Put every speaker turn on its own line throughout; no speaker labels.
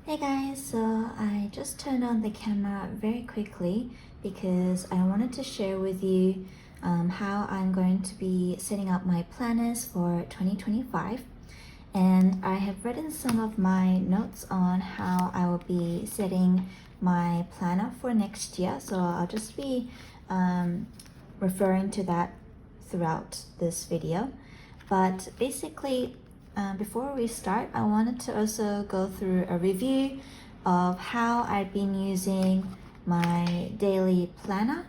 Hey guys, so I just turned on the camera very quickly because I wanted to share with you how I'm going to be setting up my planners for 2025. And I have written some of my notes on how I will be setting my planner for next year. So I'll just be referring to that throughout this video. But basically, before we start, I wanted to also go through a review of how I've been using my daily planner,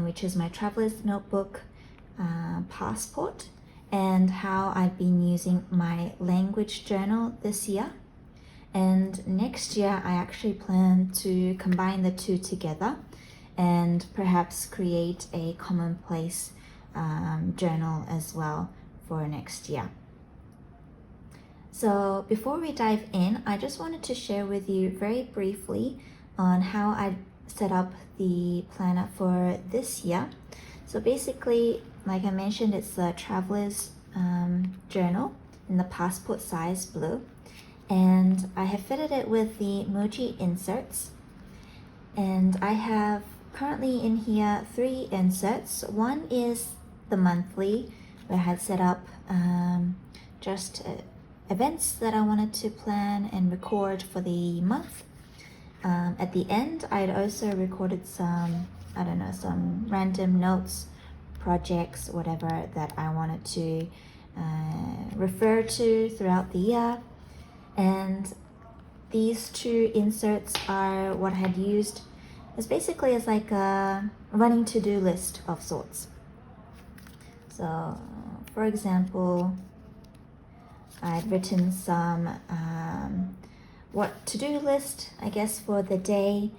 which is my traveler's notebook, passport, and how I've been using my language journal this year. And next year, I actually plan to combine the two together and perhaps create a commonplace journal as well for next year. So before we dive in, I just wanted to share with you very briefly on how I set up the planner for this year. So basically, like I mentioned, it's a traveler's journal in the passport size blue. And I have fitted it with the MUJI inserts. And I have currently in here 3 inserts. One is the monthly, where I had set up just events that I wanted to plan and record for the month. At the end, I'd also recorded some random notes, projects, whatever that I wanted to refer to throughout the year. And these 2 inserts are what I had used as basically as like a running to-do list of sorts. So, for example, I'd written some what to-do list, I guess, for the day.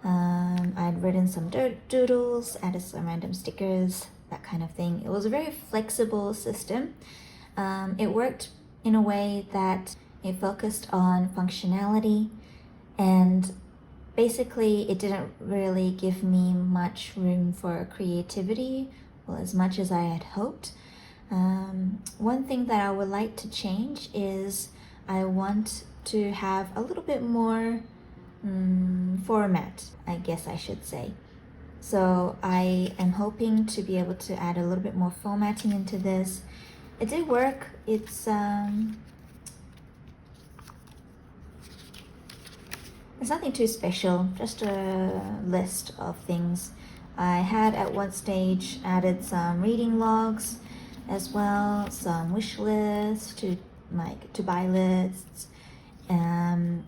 I'd written some doodles, added some random stickers, that kind of thing. It was a very flexible system. It worked in a way that it focused on functionality, and basically it didn't really give me much room for creativity, well, as much as I had hoped. One thing that I would like to change is I want to have a little bit more format, I guess I should say. So I am hoping to be able to add a little bit more formatting into this. It did work. It's nothing too special, just a list of things. I had at one stage added some reading logs as well, some wish lists to buy lists, and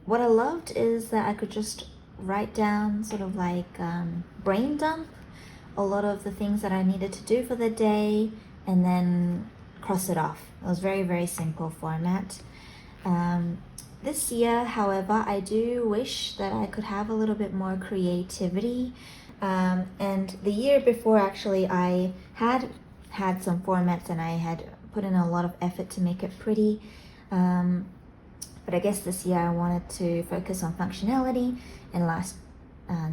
what I loved is that I could just write down sort of like brain dump a lot of the things that I needed to do for the day and then cross it off. It was very, very simple format. This year, however, I do wish that I could have a little bit more creativity. And the year before, actually, I had some formats and I had put in a lot of effort to make it pretty. But I guess this year I wanted to focus on functionality, and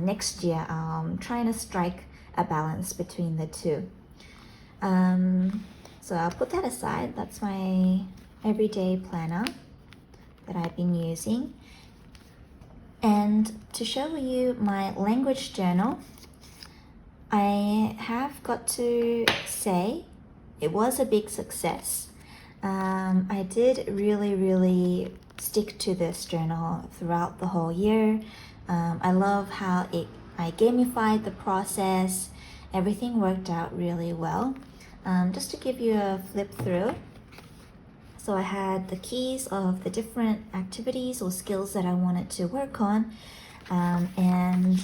next year I'm trying to strike a balance between the two. So I'll put that aside. That's my everyday planner that I've been using. And to show you my language journal, I have got to say it was a big success. I did really stick to this journal throughout the whole year. I love how I gamified the process. Everything worked out really well. Just to give you a flip through. So I had the keys of the different activities or skills that I wanted to work on. And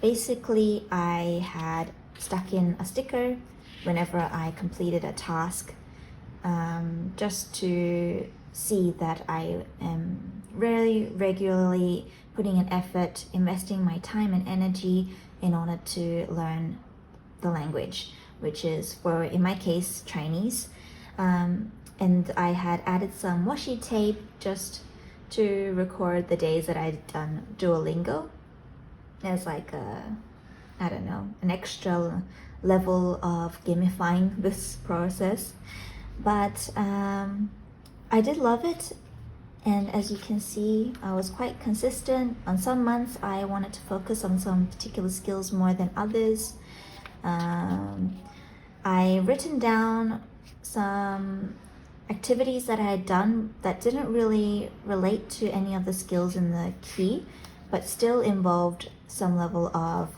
basically I had stuck in a sticker whenever I completed a task, just to see that I am really regularly putting an effort, investing my time and energy in order to learn the language, which is, in my case, Chinese. And I had added some washi tape just to record the days that I'd done Duolingo as like an extra level of gamifying this process. But I did love it. And as you can see, I was quite consistent. On some months, I wanted to focus on some particular skills more than others. I written down some activities that I had done that didn't really relate to any of the skills in the key, but still involved some level of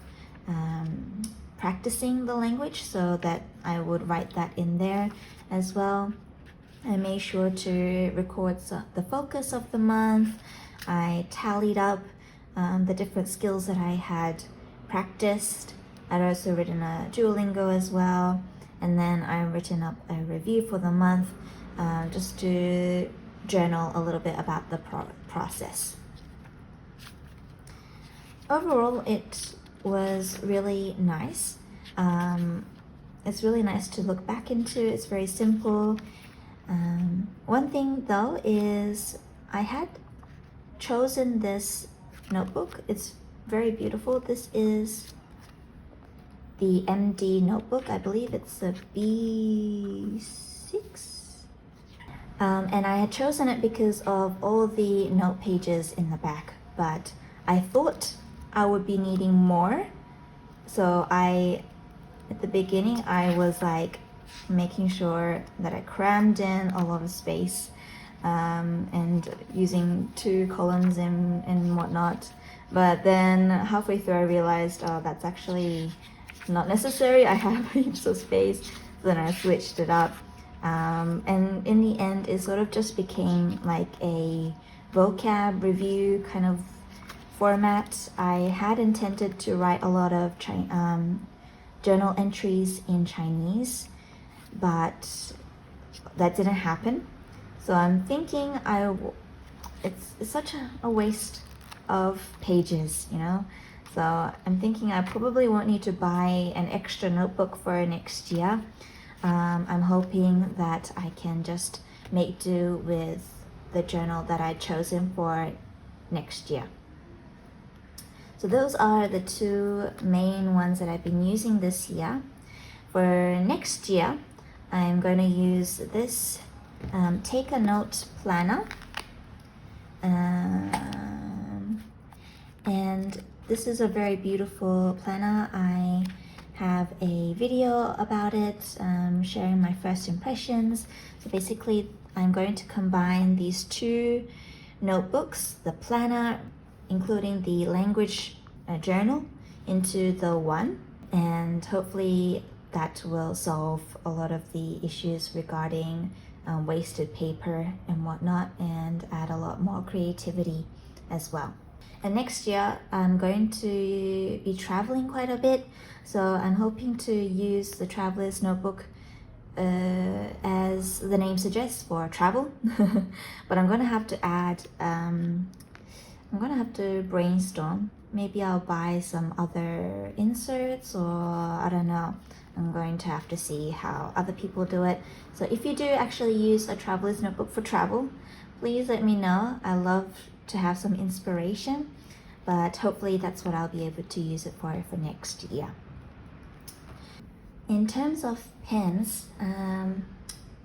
practicing the language, so that I would write that in there as well. I made sure to record the focus of the month. I tallied up the different skills that I had practiced. I'd also written a Duolingo as well. And then I've written up a review for the month, just to journal a little bit about the process. Overall, it was really nice. It's really nice to look back into. It's very simple. One thing though is I had chosen this notebook. It's very beautiful. This is the MD notebook. I believe it's a B6. And I had chosen it because of all the note pages in the back, but I thought I would be needing more. So at the beginning, I was like making sure that I crammed in a lot of space, and using 2 columns and whatnot. But then halfway through I realized, oh, that's actually not necessary. I have heaps of space. So then I switched it up, and in the end it sort of just became like a vocab review kind of format. I had intended to write a lot of journal entries in Chinese, but that didn't happen. So I'm thinking it's such a waste of pages, you know. So I'm thinking I probably won't need to buy an extra notebook for next year. I'm hoping that I can just make do with the journal that I'd chosen for next year. So those are the 2 main ones that I've been using this year. For next year, I'm going to use this Take a Note planner. And this is a very beautiful planner. I have a video about it, sharing my first impressions. So basically, I'm going to combine these 2 notebooks, the planner, including the language journal, into the one, and hopefully that will solve a lot of the issues regarding wasted paper and whatnot, and add a lot more creativity as well. And next year I'm going to be traveling quite a bit, so I'm hoping to use the traveler's notebook as the name suggests, for travel. But I'm gonna have to add I'm gonna have to brainstorm. Maybe I'll buy some other inserts, or I don't know. I'm going to have to see how other people do it. So if you do actually use a traveler's notebook for travel, please let me know. I love to have some inspiration, but hopefully that's what I'll be able to use it for next year. In terms of pens,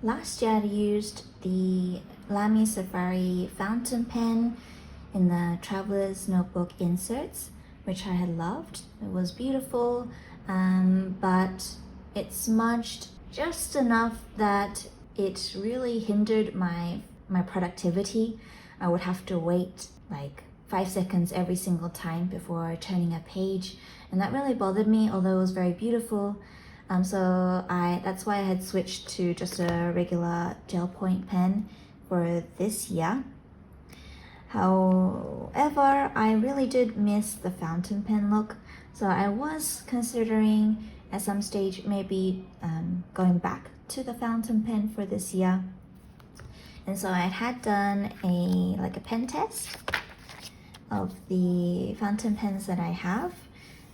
last year I used the LAMY Safari fountain pen in the traveler's notebook inserts, which I had loved. It was beautiful, but it smudged just enough that it really hindered my productivity. I would have to wait like 5 seconds every single time before turning a page, and that really bothered me, although it was very beautiful. So that's why I had switched to just a regular gel point pen for this year. However, I really did miss the fountain pen look, so I was considering at some stage maybe going back to the fountain pen for this year. And so I had done a pen test of the fountain pens that I have,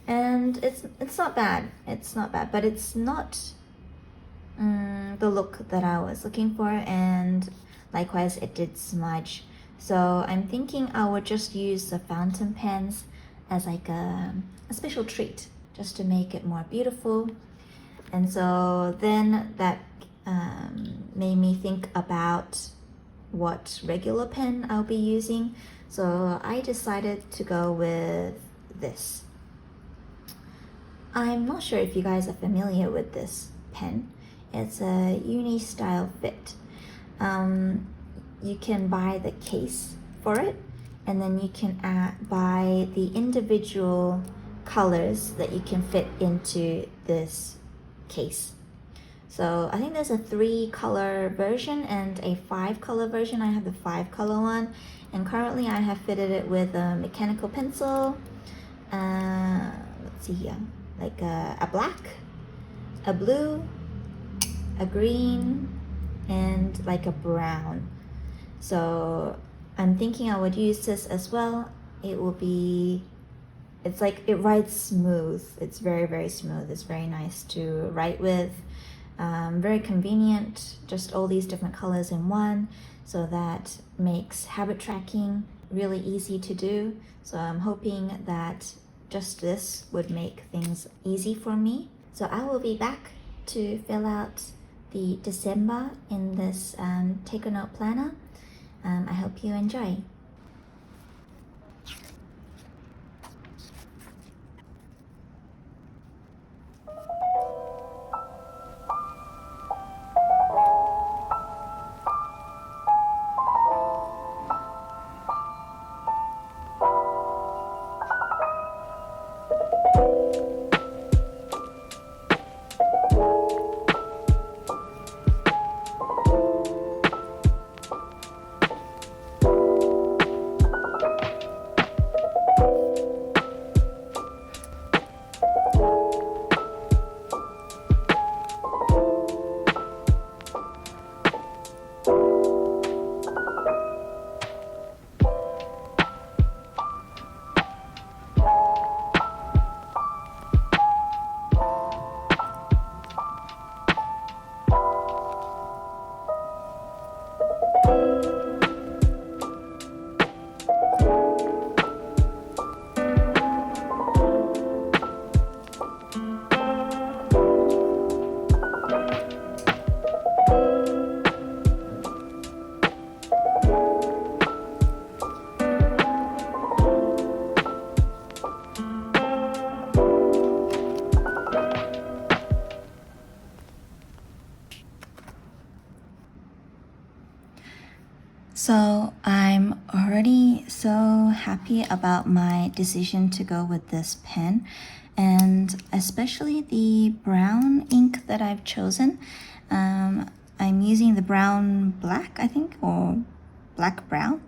and it's not bad. It's not bad, but it's not the look that I was looking for, and likewise it did smudge. So I'm thinking I would just use the fountain pens as like a special treat, just to make it more beautiful. And so then that made me think about what regular pen I'll be using, so I decided to go with this. I'm not sure if you guys are familiar with this pen. It's a uni style fit. You can buy the case for it, and then you can buy the individual colors that you can fit into this case. So I think there's a 3-color version and a 5-color version. I have the 5-color one, and currently I have fitted it with a mechanical pencil. Let's see here, like a black, a blue, a green, and like a brown. So I'm thinking I would use this as well. It's like it writes smooth. It's very, very smooth. It's very nice to write with. Very convenient, just all these different colors in one, so that makes habit tracking really easy to do. So I'm hoping that just this would make things easy for me. So I will be back to fill out the December in this take a note planner. I hope you enjoy. So I'm already so happy about my decision to go with this pen, and especially the brown ink that I've chosen. I'm using the brown black, I think, or black brown.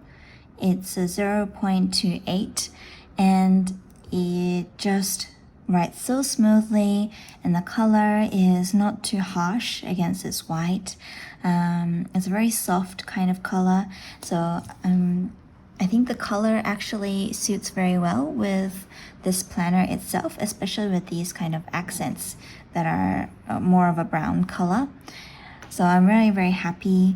It's a 0.28, and it just writes so smoothly, and the color is not too harsh against this white. It's a very soft kind of color, so I think the color actually suits very well with this planner itself, especially with these kind of accents that are more of a brown color. So I'm very, very happy.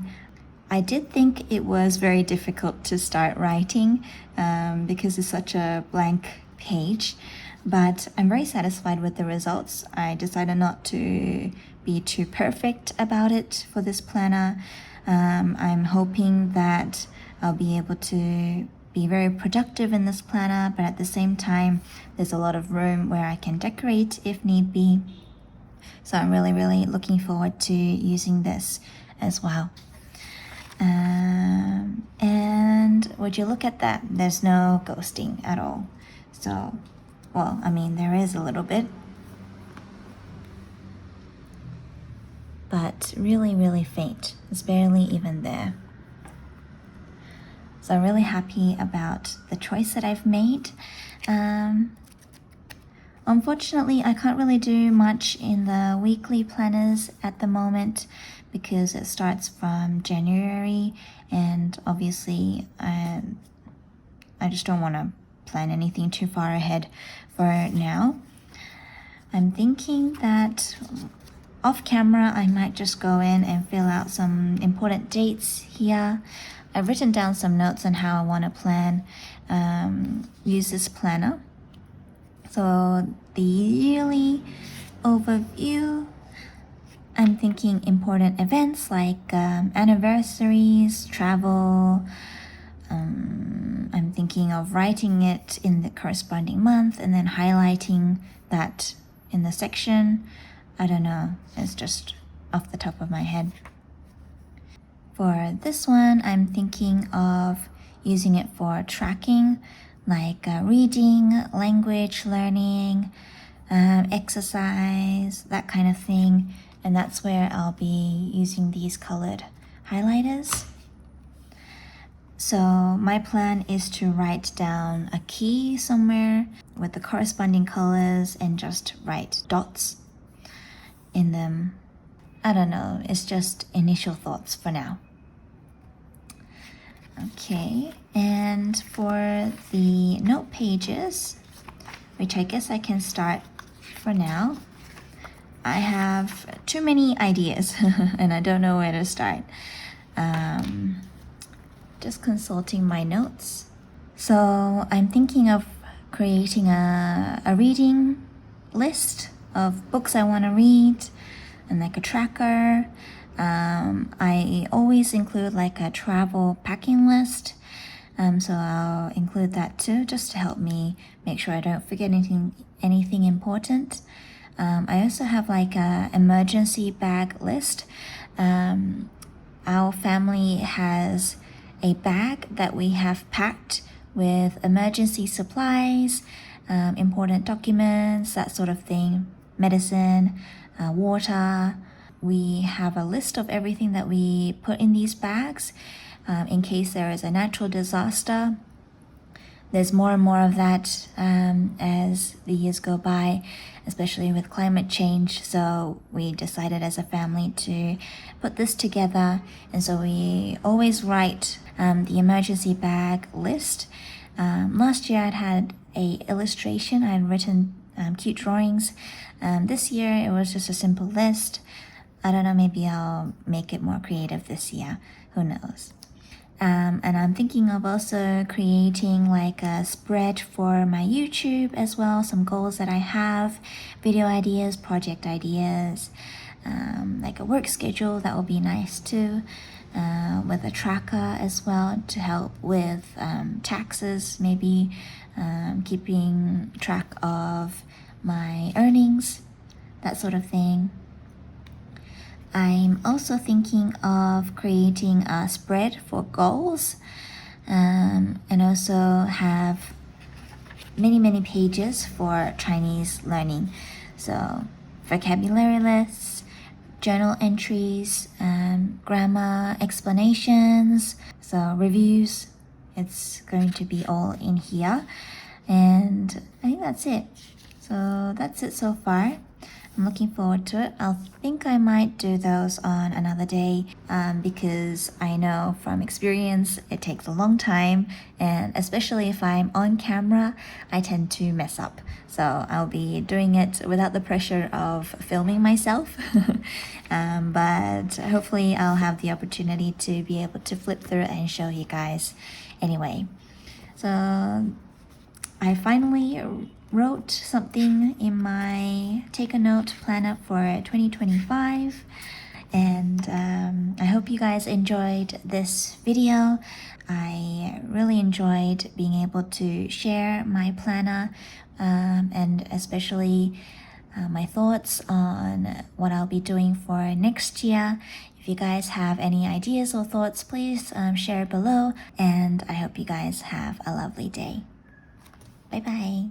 I did think it was very difficult to start writing because it's such a blank page, but I'm very satisfied with the results. I decided not to be too perfect about it for this planner. I'm hoping that I'll be able to be very productive in this planner, but at the same time, there's a lot of room where I can decorate if need be. So I'm really, really looking forward to using this as well. And would you look at that? There's no ghosting at all. So, well, I mean, there is a little bit, but really, really faint. It's barely even there. So I'm really happy about the choice that I've made. Unfortunately, I can't really do much in the weekly planners at the moment because it starts from January, and obviously I just don't want to plan anything too far ahead for now. I'm thinking that off camera I might just go in and fill out some important dates here. I've written down some notes on how I want to plan, use this planner. So the yearly overview, I'm thinking important events like anniversaries, travel. I'm thinking of writing it in the corresponding month and then highlighting that in the section. I don't know, it's just off the top of my head. For this one, I'm thinking of using it for tracking, like reading, language learning, exercise, that kind of thing. And that's where I'll be using these colored highlighters. So my plan is to write down a key somewhere with the corresponding colors and just write dots in them. I don't know, it's just initial thoughts for now. Okay, and for the note pages, which I guess I can start for now, I have too many ideas and I don't know where to start. Just consulting my notes. So I'm thinking of creating a reading list of books I want to read and like a tracker. I always include like a travel packing list. So I'll include that too, just to help me make sure I don't forget anything important. I also have like a emergency bag list. Our family has a bag that we have packed with emergency supplies, important documents, that sort of thing, medicine, water. We have a list of everything that we put in these bags in case there is a natural disaster. There's more and more of that as the years go by, especially with climate change. So we decided as a family to put this together. And so we always write the emergency bag list. Last year I'd had a illustration. I'd written cute drawings. This year it was just a simple list. I don't know, maybe I'll make it more creative this year. Who knows? And I'm thinking of also creating like a spread for my YouTube as well, some goals that I have, video ideas, project ideas, like a work schedule, that will be nice too, with a tracker as well to help with taxes, maybe keeping track of my earnings, that sort of thing. I'm also thinking of creating a spread for goals and also have many pages for Chinese learning. So vocabulary lists, journal entries, grammar explanations, so reviews. It's going to be all in here. And I think that's it. So that's it so far. I'm looking forward to it. I think I might do those on another day because I know from experience it takes a long time, and especially if I'm on camera, I tend to mess up. So I'll be doing it without the pressure of filming myself. But hopefully I'll have the opportunity to be able to flip through it and show you guys anyway. So I finally wrote something in my take a note planner for 2025, and I hope you guys enjoyed this video. I really enjoyed being able to share my planner and especially my thoughts on what I'll be doing for next year. If you guys have any ideas or thoughts, please share below, and I hope you guys have a lovely day. Bye bye.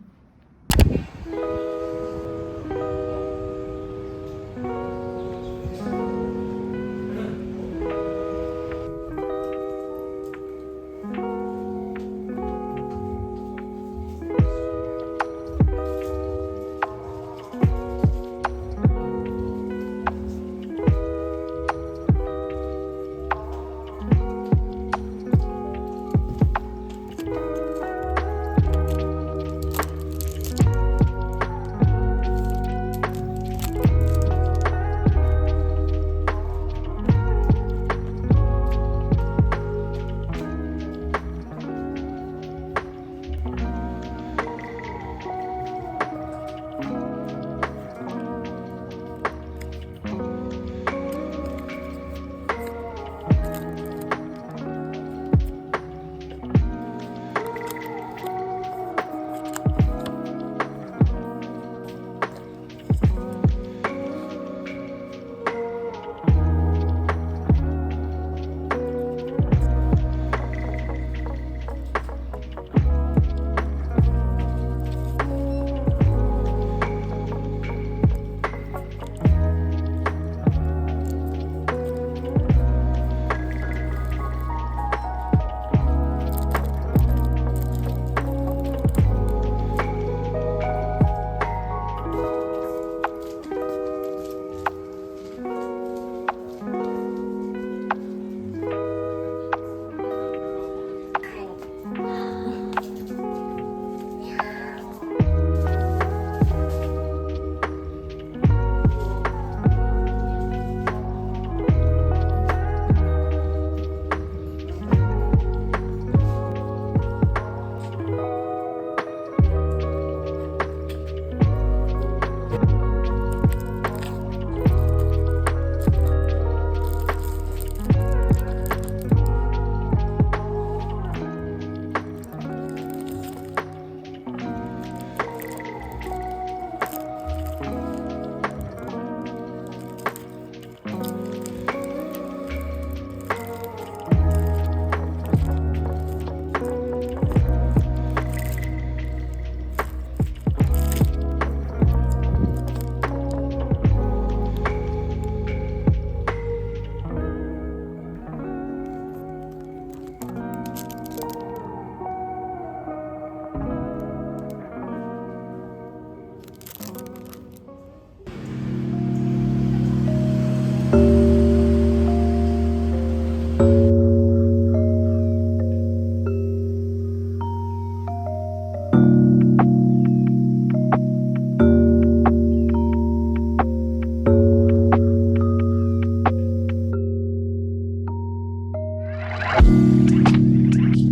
you.